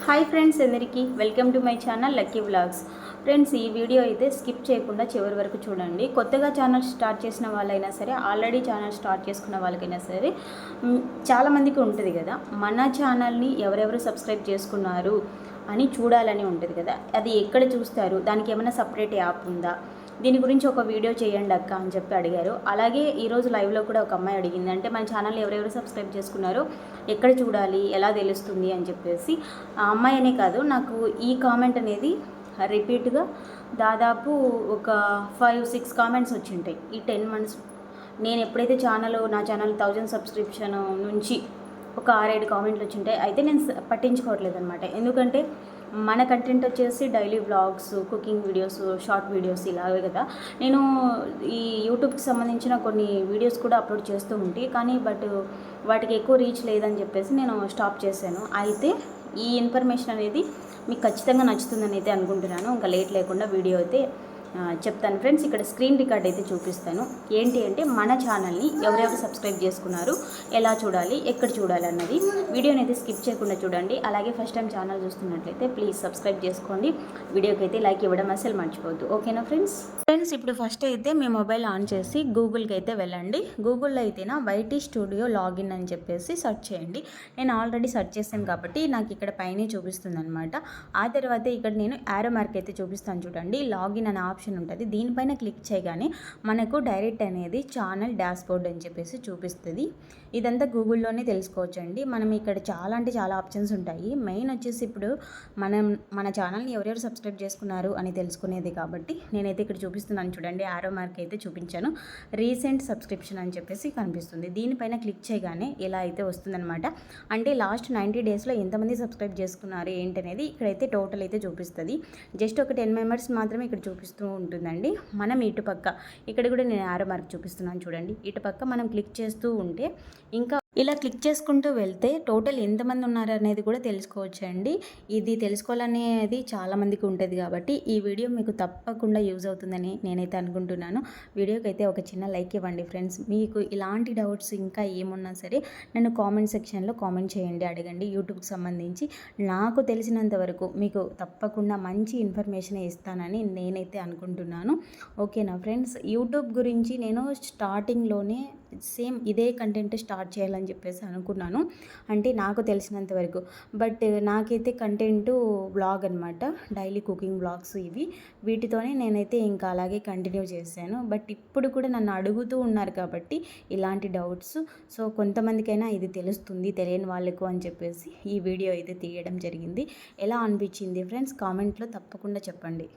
Hi friends, అందరికీ welcome to my channel lucky vlogs. Friends, ఈ video అయితే skip చేయకుండా చివరి వరకు చూడండి. కొత్తగా ఛానల్ స్టార్ట్ చేసిన వాళ్ళైనా సరే, ఆల్రెడీ ఛానల్ స్టార్ట్ చేసుకున్న వాళ్ళకైనా సరే, చాలామందికి ఉంటుంది కదా, మన ఛానల్ని ఎవరెవరు సబ్స్క్రైబ్ చేసుకున్నారు అని చూడాలని ఉంటుంది కదా. అది ఎక్కడ చూస్తారు, దానికి ఏమైనా సపరేట్ యాప్ ఉందా, దీని గురించి ఒక వీడియో చేయండి అక్క అని చెప్పి అడిగారు. అలాగే ఈరోజు లైవ్లో కూడా ఒక అమ్మాయి అడిగింది, అంటే మన ఛానల్ ఎవరెవరు సబ్స్క్రైబ్ చేసుకున్నారో ఎక్కడ చూడాలి, ఎలా తెలుస్తుంది అని చెప్పేసి. ఆ అమ్మాయి అనే కాదు, నాకు ఈ కామెంట్ అనేది రిపీట్గా దాదాపు ఒక 5-6 కామెంట్స్ వచ్చింటాయి ఈ 10 months. నేను ఎప్పుడైతే నా ఛానల్ 1000 సబ్స్క్రిప్షన్ నుంచి ఒక 6-7 కామెంట్లు వచ్చింటాయి. అయితే నేను పట్టించుకోవట్లేదు అనమాట. ఎందుకంటే మన కంటెంట్ వచ్చేసి daily vlogs, cooking videos, short videos ఇలాగే కదా. నేను ఈ యూట్యూబ్కి సంబంధించిన కొన్ని వీడియోస్ కూడా అప్లోడ్ చేస్తూ ఉంటాయి, కానీ వాటికి ఎక్కువ రీచ్ లేదని చెప్పేసి నేను స్టాప్ చేశాను. అయితే ఈ ఇన్ఫర్మేషన్ అనేది మీకు ఖచ్చితంగా నచ్చుతుందని అయితే అనుకుంటున్నాను. ఇంకా లేట్ లేకుండా వీడియో అయితే చెప్తాను ఫ్రెండ్స్. ఇక్కడ స్క్రీన్ రికార్డ్ అయితే చూపిస్తాను. ఏంటి అంటే మన ఛానల్ని ఎవరెవరు సబ్స్క్రైబ్ చేసుకున్నారు, ఎలా చూడాలి, ఎక్కడ చూడాలి అన్నది వీడియోని అయితే స్కిప్ చేయకుండా చూడండి. అలాగే ఫస్ట్ టైం ఛానల్ చూస్తున్నట్లయితే ప్లీజ్ సబ్స్క్రైబ్ చేసుకోండి. వీడియోకి అయితే లైక్ ఇవ్వడం అసలు మర్చిపోవద్దు. ఓకేనా ఫ్రెండ్స్? ఇప్పుడు ఫస్ట్ అయితే మీ మొబైల్ ఆన్ చేసి గూగుల్కి అయితే వెళ్ళండి. గూగుల్లో అయితేనా వైటీ స్టూడియో లాగిన్ అని చెప్పేసి సెర్చ్ చేయండి. నేను ఆల్రెడీ సెర్చ్ చేశాను కాబట్టి నాకు ఇక్కడ పైనే చూపిస్తుంది అనమాట. ఆ తర్వాత ఇక్కడ నేను యారో మార్క్ అయితే చూపిస్తాను చూడండి. లాగిన్ అనే ఆప్షన్ ఉంటుంది. దీనిపైన క్లిక్ చేయగానే మనకు డైరెక్ట్ అనేది ఛానల్ డాష్బోర్డ్ అని చెప్పేసి చూపిస్తుంది. ఇదంతా గూగుల్లోనే తెలుసుకోవచ్చండి. మనం ఇక్కడ చాలా అంటే చాలా ఆప్షన్స్ ఉంటాయి. మెయిన్ వచ్చేసి ఇప్పుడు మన ఛానల్ని ఎవరెవరు సబ్స్క్రైబ్ చేసుకున్నారు అని తెలుసుకునేది కాబట్టి నేనైతే ఇక్కడ చూపిస్తున్నాను చూడండి. ఆరో మార్క్ అయితే చూపించాను. రీసెంట్ సబ్స్క్రిప్షన్ అని చెప్పేసి కనిపిస్తుంది. దీనిపైన క్లిక్ చేయగానే ఇలా అయితే వస్తుందన్నమాట. అంటే లాస్ట్ 90 daysలో ఎంతమంది సబ్స్క్రైబ్ చేసుకున్నారు ఏంటనేది ఇక్కడైతే టోటల్ అయితే చూపిస్తుంది. జస్ట్ ఒక 10 members మాత్రమే ఇక్కడ చూపిస్తూ ఉంటుందండి. మనం ఇటుపక్క ఇక్కడ కూడా నేను ఆరో మార్క్ చూపిస్తున్నాను చూడండి. ఇటుపక్క మనం క్లిక్ చేస్తూ ఉంటే ఇంకా ఇలా క్లిక్ చేసుకుంటూ వెళ్తే టోటల్ ఎంతమంది ఉన్నారు అనేది కూడా తెలుసుకోవచ్చండి. ఇది తెలుసుకోవాలనేది చాలామందికి ఉంటుంది కాబట్టి ఈ వీడియో మీకు తప్పకుండా యూజ్ అవుతుందని నేనైతే అనుకుంటున్నాను. వీడియోకి అయితే ఒక చిన్న లైక్ ఇవ్వండి ఫ్రెండ్స్. మీకు ఇలాంటి డౌట్స్ ఇంకా ఏమున్నా సరే నన్ను కామెంట్ సెక్షన్లో కామెంట్ చేయండి, అడగండి. యూట్యూబ్కి సంబంధించి నాకు తెలిసినంత వరకు మీకు తప్పకుండా మంచి ఇన్ఫర్మేషన్ ఇస్తానని నేనైతే అనుకుంటున్నాను. ఓకేనా ఫ్రెండ్స్? యూట్యూబ్ గురించి నేను స్టార్టింగ్లోనే సేమ్ ఇదే కంటెంట్ స్టార్ట్ చేయాలని చెప్పేసి అనుకున్నాను, అంటే నాకు తెలిసినంత వరకు. బట్ నాకైతే కంటెంట్ వ్లాగ్ అనమాట, డైలీ కుకింగ్ వ్లాగ్స్ ఇవి. వీటితోనే నేనైతే ఇంకా అలాగే కంటిన్యూ చేశాను. బట్ ఇప్పుడు కూడా నన్ను అడుగుతూ ఉన్నారు కాబట్టి ఇలాంటి డౌట్స్, సో కొంతమందికైనా ఇది తెలుస్తుంది తెలియని వాళ్ళకు అని చెప్పేసి ఈ వీడియో అయితే తీయడం జరిగింది. ఎలా అనిపించింది ఫ్రెండ్స్? కామెంట్లో తప్పకుండా చెప్పండి.